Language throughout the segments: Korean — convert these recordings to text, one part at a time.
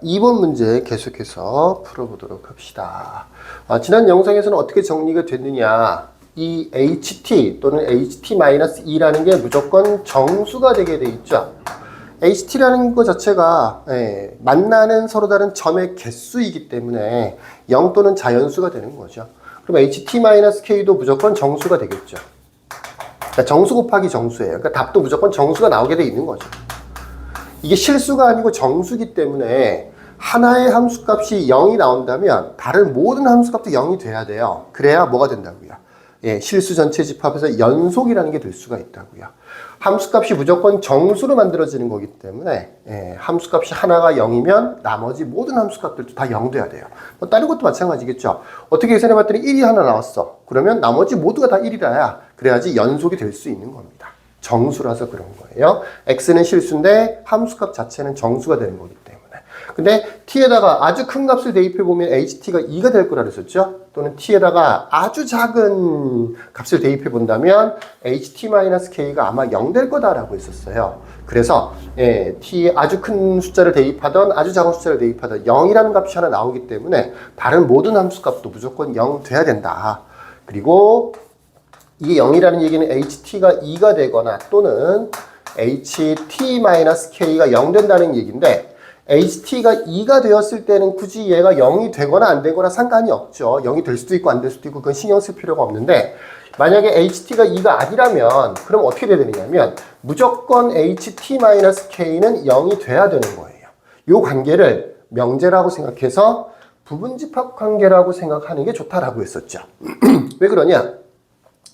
2번 문제 계속해서 풀어보도록 합시다. 지난 영상에서는 어떻게 정리가 됐느냐. 이 HT 또는 HT-2라는 게 무조건 정수가 되게 돼 있죠. HT라는 것 자체가 만나는 서로 다른 점의 개수이기 때문에 0 또는 자연수가 되는 거죠. 그럼 HT-K도 무조건 정수가 되겠죠. 그러니까 정수 곱하기 정수예요. 그러니까 답도 무조건 정수가 나오게 돼 있는 거죠. 이게 실수가 아니고 정수기 때문에 하나의 함수값이 0이 나온다면 다른 모든 함수값도 0이 돼야 돼요. 그래야 뭐가 된다고요? 실수 전체 집합에서 연속이라는 게 될 수가 있다고요. 함수값이 무조건 정수로 만들어지는 거기 때문에 함수값이 하나가 0이면 나머지 모든 함수값들도 다 0 돼야 돼요. 뭐 다른 것도 마찬가지겠죠. 어떻게 계산해 봤더니 1이 하나 나왔어. 그러면 나머지 모두가 다 1이라야 그래야지 연속이 될 수 있는 겁니다. 정수라서 그런 거예요. x는 실수인데 함수값 자체는 정수가 되는 거기 때문에. 근데 t에다가 아주 큰 값을 대입해 보면 ht가 2가 될 거라 그랬었죠. 또는 t에다가 아주 작은 값을 대입해 본다면 ht-k가 아마 0 될 거다라고 했었어요. 그래서 t에 아주 큰 숫자를 대입하던 아주 작은 숫자를 대입하던 0이라는 값이 하나 나오기 때문에 다른 모든 함수값도 무조건 0 돼야 된다. 그리고 이게 0이라는 얘기는 ht가 2가 되거나 또는 ht-k가 0 된다는 얘기인데 ht가 2가 되었을 때는 굳이 얘가 0이 되거나 안 되거나 상관이 없죠. 0이 될 수도 있고 안 될 수도 있고 그건 신경 쓸 필요가 없는데 만약에 ht가 2가 아니라면 그럼 어떻게 돼야 되느냐면 무조건 ht-k는 0이 돼야 되는 거예요. 이 관계를 명제라고 생각해서 부분집합 관계라고 생각하는 게 좋다라고 했었죠. 왜 그러냐?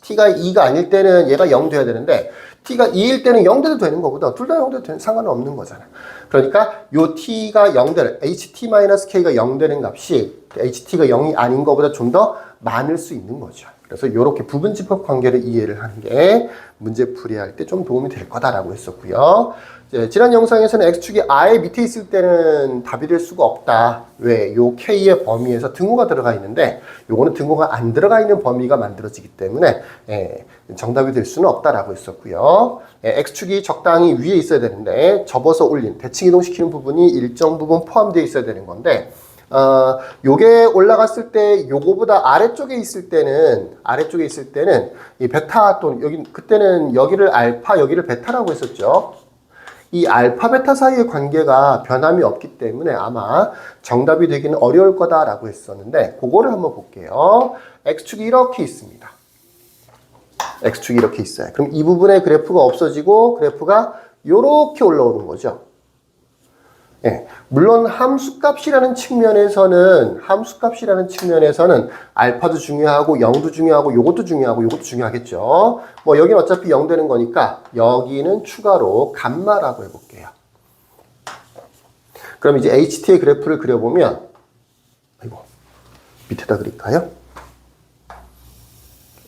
t가 2가 아닐 때는 얘가 0 돼야 되는데 t가 2일 때는 0 돼도 되는 거거든. 둘 다 0 돼도 상관은 없는 거잖아. 그러니까 요 t가 0 되는 ht-k가 0 되는 값이 ht가 0이 아닌 것보다 좀 더 많을 수 있는 거죠. 그래서 이렇게 부분집합 관계를 이해를 하는 게 문제 풀이할 때 좀 도움이 될 거다라고 했었고요. 지난 영상에서는 x축이 아예 밑에 있을 때는 답이 될 수가 없다. 왜? 요 k의 범위에서 등호가 들어가 있는데 요거는 등호가 안 들어가 있는 범위가 만들어지기 때문에 정답이 될 수는 없다라고 했었고요. x축이 적당히 위에 있어야 되는데 접어서 올린 대칭 이동시키는 부분이 일정 부분 포함되어 있어야 되는 건데 요게 올라갔을 때 요거보다 아래쪽에 있을 때는 이 베타 또는 여기 그때는 여기를 알파 여기를 베타라고 했었죠. 이 알파 베타 사이의 관계가 변함이 없기 때문에 아마 정답이 되기는 어려울 거다라고 했었는데 그거를 한번 볼게요. x축이 이렇게 있습니다. x축이 이렇게 있어요. 그럼 이 부분에 그래프가 없어지고 그래프가 이렇게 올라오는 거죠. 물론 함수값이라는 측면에서는 알파도 중요하고 0도 중요하고 요것도 중요하고 요것도 중요하겠죠. 뭐 여기는 어차피 0 되는 거니까 여기는 추가로 감마라고 해볼게요. 그럼 이제 HT의 그래프를 그려보면 밑에다 그릴까요?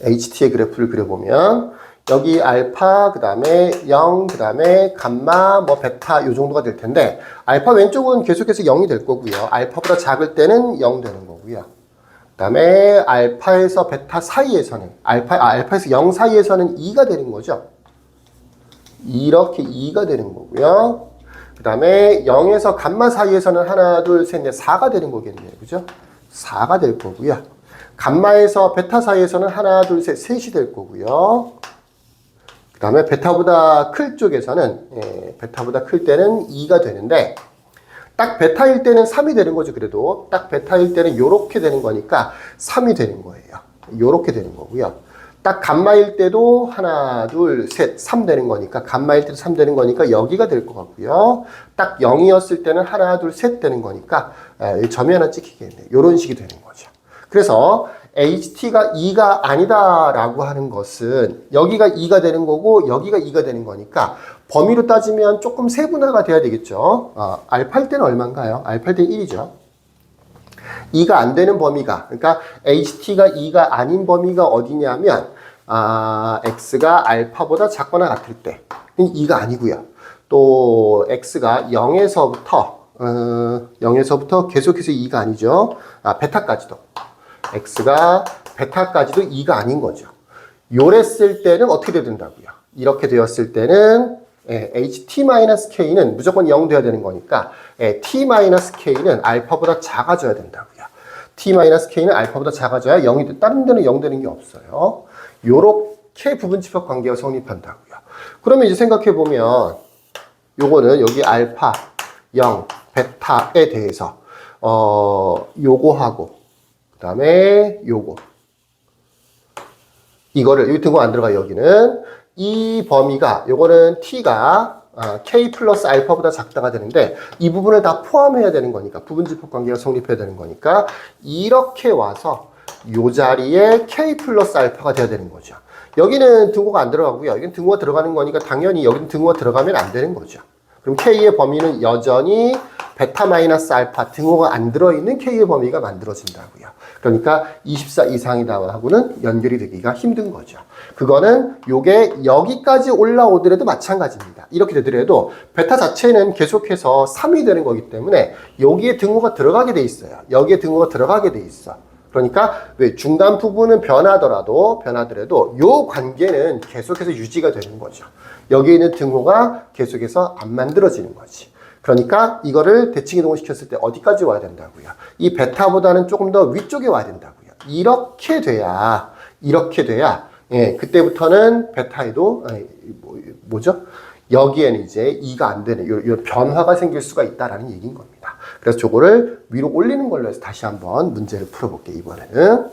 HT의 그래프를 그려보면 여기 알파, 그 다음에 0, 그 다음에 감마, 뭐 베타 요 정도가 될 텐데 알파 왼쪽은 계속해서 0이 될 거고요. 알파보다 작을 때는 0 되는 거고요. 그 다음에 알파에서 베타 사이에서는 알파에서 0 사이에서는 2가 되는 거죠. 이렇게 2가 되는 거고요. 그 다음에 0에서 감마 사이에서는 하나, 둘, 셋, 넷, 4가 되는 거겠네요. 그죠? 4가 될 거고요. 감마에서 베타 사이에서는 하나, 둘, 셋, 셋이 될 거고요. 그 다음에 베타보다 클 쪽에서는 베타보다 클 때는 2가 되는데 딱 베타일 때는 3이 되는 거죠. 그래도 딱 베타일 때는 요렇게 되는 거니까 3이 되는 거예요. 요렇게 되는 거고요. 딱 감마일 때도 하나, 둘, 셋, 3 되는 거니까 감마일 때도 3 되는 거니까 여기가 될 것 같고요. 딱 0이었을 때는 하나, 둘, 셋 되는 거니까 점이 하나 찍히겠네요. 요런 식이 되는 거죠. 그래서 HT가 2가 아니다라고 하는 것은 여기가 2가 되는 거고 여기가 2가 되는 거니까 범위로 따지면 조금 세분화가 돼야 되겠죠. 알파일 때는 얼마인가요? 알파일 때는 1이죠. 2가 안 되는 범위가 그러니까 HT가 2가 아닌 범위가 어디냐면 X가 알파보다 작거나 같을 때 2가 아니고요. 또 X가 0에서부터 계속해서 2가 아니죠. 베타까지도. X가 베타까지도 2가 아닌 거죠. 요랬을 때는 어떻게 된다고요? 이렇게 되었을 때는 ht-k는 무조건 0 돼야 되는 거니까 t-k는 알파보다 작아져야 된다고요. t-k는 알파보다 작아져야 0이 돼. 다른 데는 0 되는 게 없어요. 요렇게 부분집합 관계가 성립한다고요. 그러면 이제 생각해보면 요거는 여기 알파, 0, 베타에 대해서 요거하고 그 다음에 요거 이거를 여기 등호 안 들어가요. 여기는 이 범위가 요거는 t가 k 플러스 알파보다 작다가 되는데 이 부분을 다 포함해야 되는 거니까 부분집합 관계가 성립해야 되는 거니까 이렇게 와서 요 자리에 k 플러스 알파가 돼야 되는 거죠. 여기는 등호가 안 들어가고요. 여기는 등호가 들어가는 거니까 당연히 여기는 등호가 들어가면 안 되는 거죠. 그럼 k의 범위는 여전히 베타 마이너스 알파 등호가 안 들어있는 k의 범위가 만들어진다고요. 그러니까 24 이상이다 하고는 연결이 되기가 힘든 거죠. 그거는 요게 여기까지 올라오더라도 마찬가지입니다. 이렇게 되더라도 베타 자체는 계속해서 3이 되는 거기 때문에 여기에 등호가 들어가게 돼 있어요. 여기에 등호가 들어가게 돼 있어. 그러니까 왜 중간 부분은 변하더라도 요 관계는 계속해서 유지가 되는 거죠. 여기에 있는 등호가 계속해서 안 만들어지는 거지. 그러니까 이거를 대칭 이동을 시켰을 때 어디까지 와야 된다고요? 이 베타보다는 조금 더 위쪽에 와야 된다고요. 이렇게 돼야 예, 그때부터는 베타에도 뭐죠? 여기에는 이제 2가 안 되는 요 변화가 생길 수가 있다라는 얘기인 겁니다. 그래서 저거를 위로 올리는 걸로 해서 다시 한번 문제를 풀어볼게요. 이번에는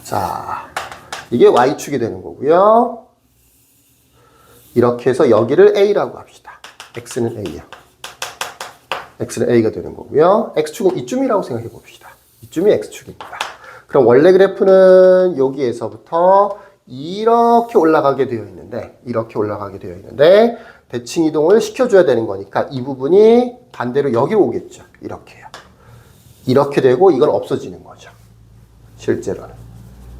자, 이게 y축이 되는 거고요. 이렇게 해서 여기를 a라고 합시다. x는 a요. x는 a가 되는 거고요. x축은 이쯤이라고 생각해 봅시다. 이쯤이 x축입니다. 그럼 원래 그래프는 여기에서부터 이렇게 올라가게 되어 있는데 대칭 이동을 시켜줘야 되는 거니까 이 부분이 반대로 여기로 오겠죠. 이렇게요. 이렇게 되고 이건 없어지는 거죠. 실제로는.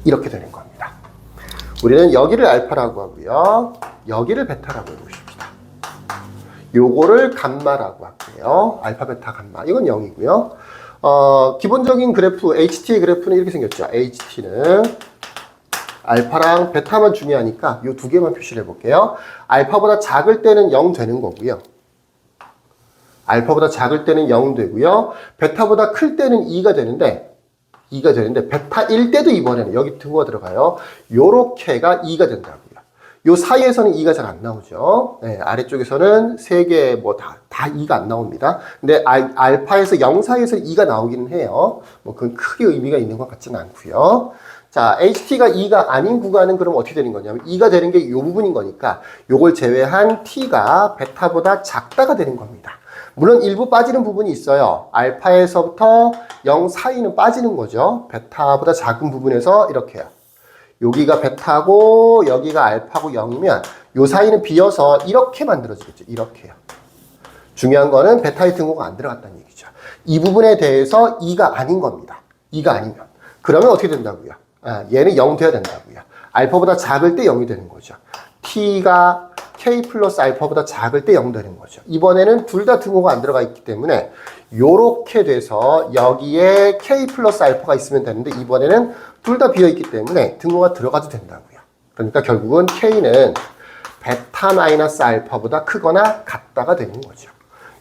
이렇게 되는 겁니다. 우리는 여기를 알파라고 하고요. 여기를 베타라고 해보십시다. 요거를 감마라고 할게요. 알파, 베타, 감마. 이건 0이고요. 기본적인 그래프, HT의 그래프는 이렇게 생겼죠. HT는 알파랑 베타만 중요하니까 이 두 개만 표시를 해볼게요. 알파보다 작을 때는 0 되는 거고요. 알파보다 작을 때는 0 되고요. 베타보다 클 때는 2가 되는데 베타일 때도 이번에는 여기 등호가 들어가요. 요렇게가 2가 된다고요. 요 사이에서는 2가 잘 안 나오죠. 네, 아래쪽에서는 3개 다 2가 안 나옵니다. 근데 알파에서 0 사이에서 2가 나오기는 해요. 그건 크게 의미가 있는 것 같지는 않고요. 자, HT가 2가 아닌 구간은 그럼 어떻게 되는 거냐면 2가 되는 게 이 부분인 거니까 요걸 제외한 T가 베타보다 작다가 되는 겁니다. 물론 일부 빠지는 부분이 있어요. 알파에서부터 0 사이는 빠지는 거죠. 베타보다 작은 부분에서 이렇게요. 여기가 베타고 여기가 알파고 0이면 요 사이는 비어서 이렇게 만들어지겠죠. 이렇게요. 중요한 거는 베타의 등호가 안 들어갔다는 얘기죠. 이 부분에 대해서 2가 아닌 겁니다. 2가 아니면. 그러면 어떻게 된다고요? 얘는 0 돼야 된다고요. 알파보다 작을 때 0이 되는 거죠. T가 K 플러스 알파보다 작을 때 0 되는 거죠. 이번에는 둘 다 등호가 안 들어가 있기 때문에 요렇게 돼서 여기에 K 플러스 알파가 있으면 되는데 이번에는 둘 다 비어 있기 때문에 등호가 들어가도 된다고요. 그러니까 결국은 K는 베타 마이너스 알파보다 크거나 같다가 되는 거죠.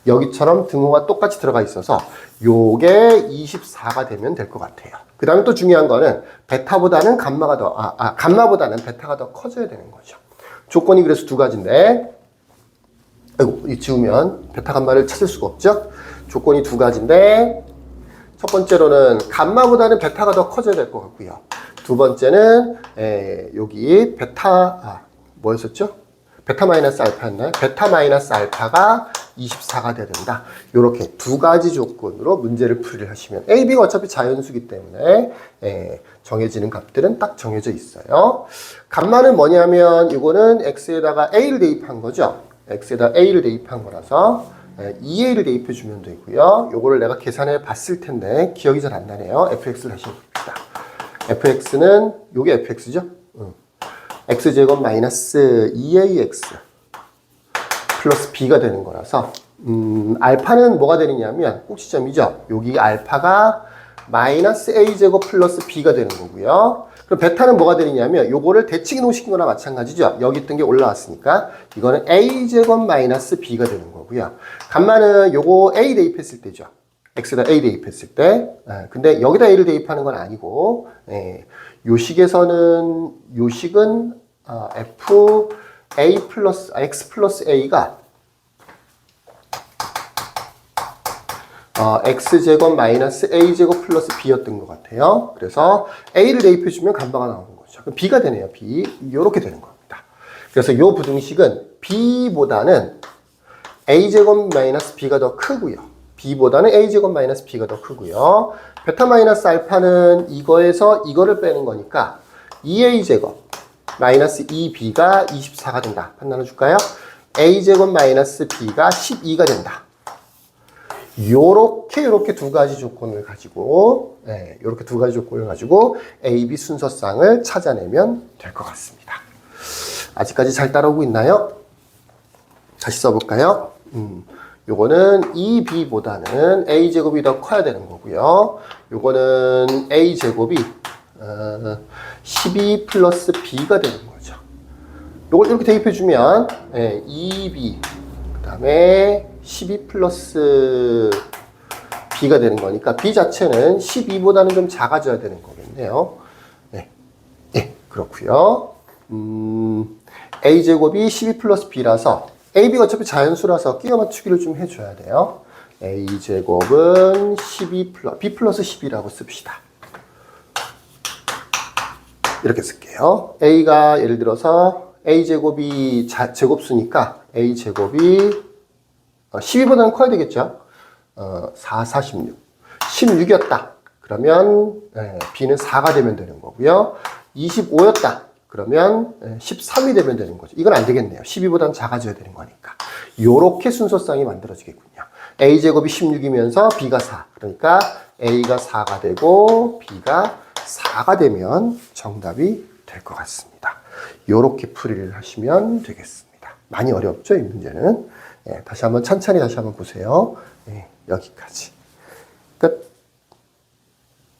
여기처럼 등호가 똑같이 들어가 있어서 요게 24가 되면 될 것 같아요. 그 다음에 또 중요한 거는 베타보다는 감마보다는 베타가 더 커져야 되는 거죠. 조건이 그래서 두 가지인데, 이 지우면 베타 감마를 찾을 수가 없죠? 조건이 두 가지인데, 첫 번째로는 감마보다는 베타가 더 커져야 될 것 같고요. 두 번째는, 여기 뭐였었죠? 베타 마이너스 알파였나요? 베타 마이너스 알파가 24가 돼야 된다. 이렇게 두 가지 조건으로 문제를 풀이를 하시면 A, B가 어차피 자연수기 때문에 정해지는 값들은 딱 정해져 있어요. 감마는 뭐냐면 이거는 X에다가 A를 대입한 거죠. X에다 A를 대입한 거라서 2A를 대입해 주면 되고요. 요거를 내가 계산해 봤을 텐데 기억이 잘 안 나네요. fx를 다시 해봅시다. fx는 요게 fx죠? x제곱 마이너스 2ax 플러스 b가 되는 거라서 알파는 뭐가 되느냐면 꼭지점이죠. 여기 알파가 마이너스 a제곱 플러스 b가 되는 거고요. 그럼 베타는 뭐가 되느냐면 요거를 대칭 이동시킨 거나 마찬가지죠. 여기 있던 게 올라왔으니까 이거는 a제곱 마이너스 b가 되는 거고요. 간만은 요거 a 대입했을 때죠. x에다 a 대입했을 때. 근데 여기다 a를 대입하는 건 아니고 요식에서는 요식은 f a 플러스 x 플러스 a가 x제곱 마이너스 a제곱 플러스 b였던 것 같아요. 그래서 a를 대입해주면 간바가 나오는 거죠. 그럼 b가 되네요. b. 이렇게 되는 겁니다. 그래서 이 부등식은 b보다는 a제곱 마이너스 b가 더 크고요. b보다는 a제곱 마이너스 b가 더 크고요. 베타 마이너스 알파는 이거에서 이거를 빼는 거니까 2a제곱 마이너스 2b가 24가 된다. 판단해 줄까요? a제곱 마이너스 b가 12가 된다. 요렇게 두 가지 조건을 가지고 요렇게 두 가지 조건을 가지고 A, B 순서쌍을 찾아내면 될 것 같습니다. 아직까지 잘 따라오고 있나요? 다시 써볼까요? 요거는 2B보다는 A제곱이 더 커야 되는 거고요. 요거는 A제곱이 12 플러스 B가 되는 거죠. 요걸 이렇게 대입해주면 2B 그 다음에 12 플러스 b가 되는 거니까 b 자체는 12보다는 좀 작아져야 되는 거겠네요. 그렇고요. a제곱이 12 플러스 b라서 ab가 어차피 자연수라서 끼워 맞추기를 좀 해줘야 돼요. a제곱은 12 플러스 b 플러스 10이라고 씁시다. 이렇게 쓸게요. a가 예를 들어서 a제곱이 제곱수니까 a제곱이 12보다는 커야 되겠죠. 4, 16. 16이었다. 그러면 B는 4가 되면 되는 거고요. 25였다. 그러면 13이 되면 되는 거죠. 이건 안 되겠네요. 12보다는 작아져야 되는 거니까. 요렇게 순서쌍이 만들어지겠군요. A제곱이 16이면서 B가 4. 그러니까 A가 4가 되고 B가 4가 되면 정답이 될 것 같습니다. 요렇게 풀이를 하시면 되겠습니다. 많이 어렵죠, 이 문제는. 다시 한번 천천히 다시 한번 보세요. 여기까지. 끝.